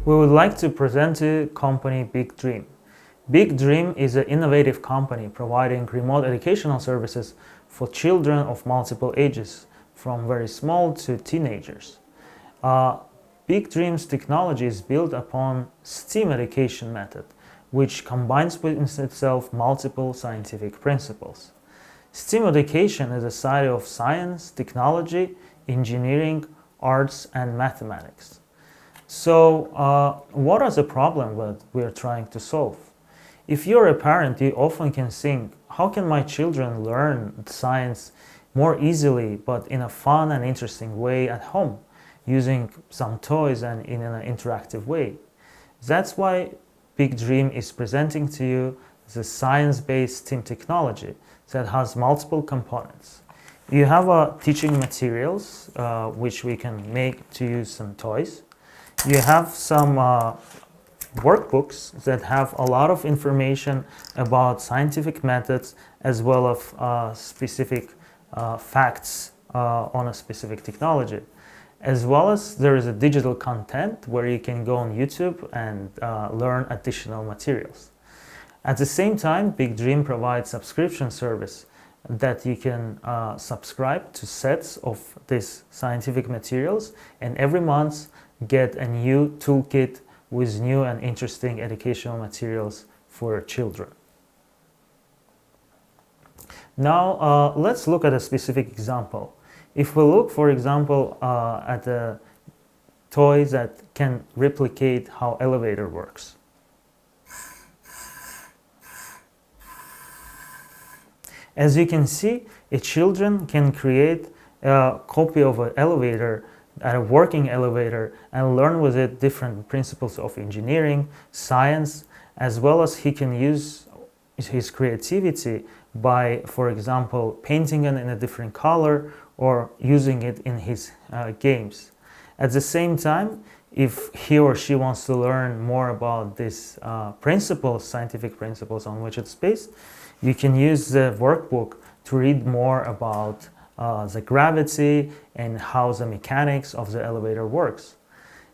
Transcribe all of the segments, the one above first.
We would like to present to company VICDREAM. VICDREAM is an innovative company providing remote educational services for children of multiple ages, from very small to teenagers. VICDREAM's technology is built upon STEAM education method, which combines within itself multiple scientific principles. STEAM education is a side of science, technology, engineering, arts, and mathematics. So, what is the problem that we are trying to solve? If you're a parent, you often can think, how can my children learn science more easily, but in a fun and interesting way at home, using some toys and in an interactive way? That's why VICDREAM is presenting to you the science-based STEAM technology that has multiple components. You have teaching materials, which we can make to use some toys. You have some workbooks that have a lot of information about scientific methods as well as specific facts on a specific technology. As well as there is a digital content where you can go on YouTube and learn additional materials. At the same time, VICDREAM provides subscription service that you can subscribe to sets of these scientific materials, and every month get a new toolkit with new and interesting educational materials for children. Now let's look at a specific example. If we look, for example, at a toy that can replicate how elevator works. As you can see, children can create a copy of an elevator, a working elevator, and learn with it different principles of engineering, science, as well as he can use his creativity by, for example, painting it in a different color or using it in his games. At the same time, if he or she wants to learn more about these principles, scientific principles on which it's based, you can use the workbook to read more about the gravity and how the mechanics of the elevator works.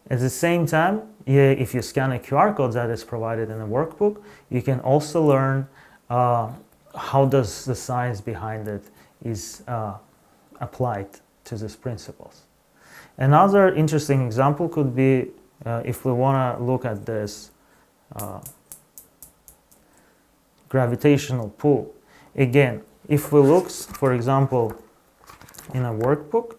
At the same time, if you scan a QR code that is provided in the workbook, you can also learn how does the science behind it is applied to these principles. Another interesting example could be if we want to look at this gravitational pull. Again, if we look, for example, in a workbook,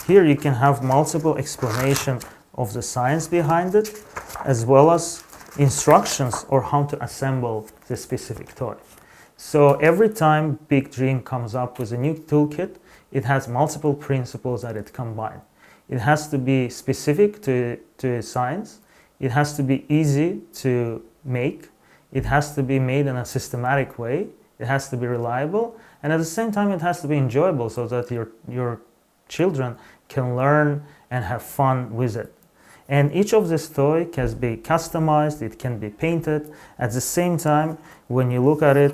here you can have multiple explanations of the science behind it, as well as instructions or how to assemble the specific toy. So every time VICDREAM comes up with a new toolkit, it has multiple principles that it combines. It has to be specific to science. It has to be easy to make. It has to be made in a systematic way. It has to be reliable. And at the same time, it has to be enjoyable so that your children can learn and have fun with it. And each of this toy can be customized, it can be painted. At the same time, when you look at it,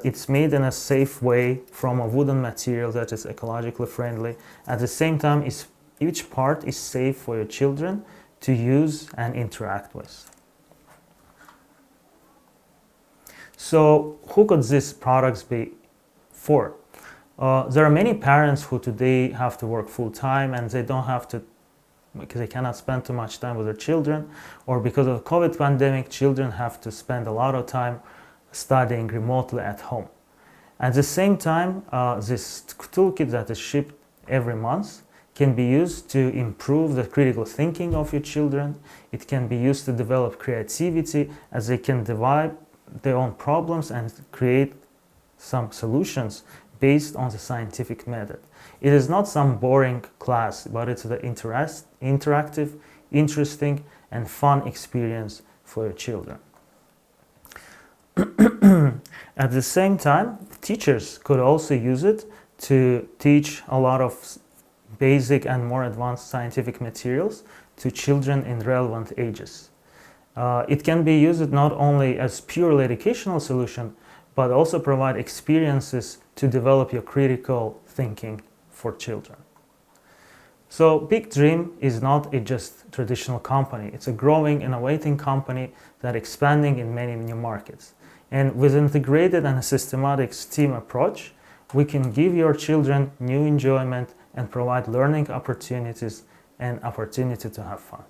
it's made in a safe way from a wooden material that is ecologically friendly. At the same time, each part is safe for your children to use and interact with. So who could these products be for? There are many parents who today have to work full-time and they don't have to, because they cannot spend too much time with their children, or because of the COVID pandemic, children have to spend a lot of time studying remotely at home. At the same time, this toolkit that is shipped every month can be used to improve the critical thinking of your children. It can be used to develop creativity, as they can divide their own problems and create some solutions based on the scientific method. It is not some boring class, but it's the interactive, interesting, and fun experience for your children. At the same time, teachers could also use it to teach a lot of basic and more advanced scientific materials to children in relevant ages. It can be used not only as purely educational solution, but also provide experiences to develop your critical thinking for children. So VICDREAM is not a just traditional company. It's a growing, innovating company that expanding in many new markets. And with integrated and a systematic STEAM approach, we can give your children new enjoyment and provide learning opportunities and opportunity to have fun.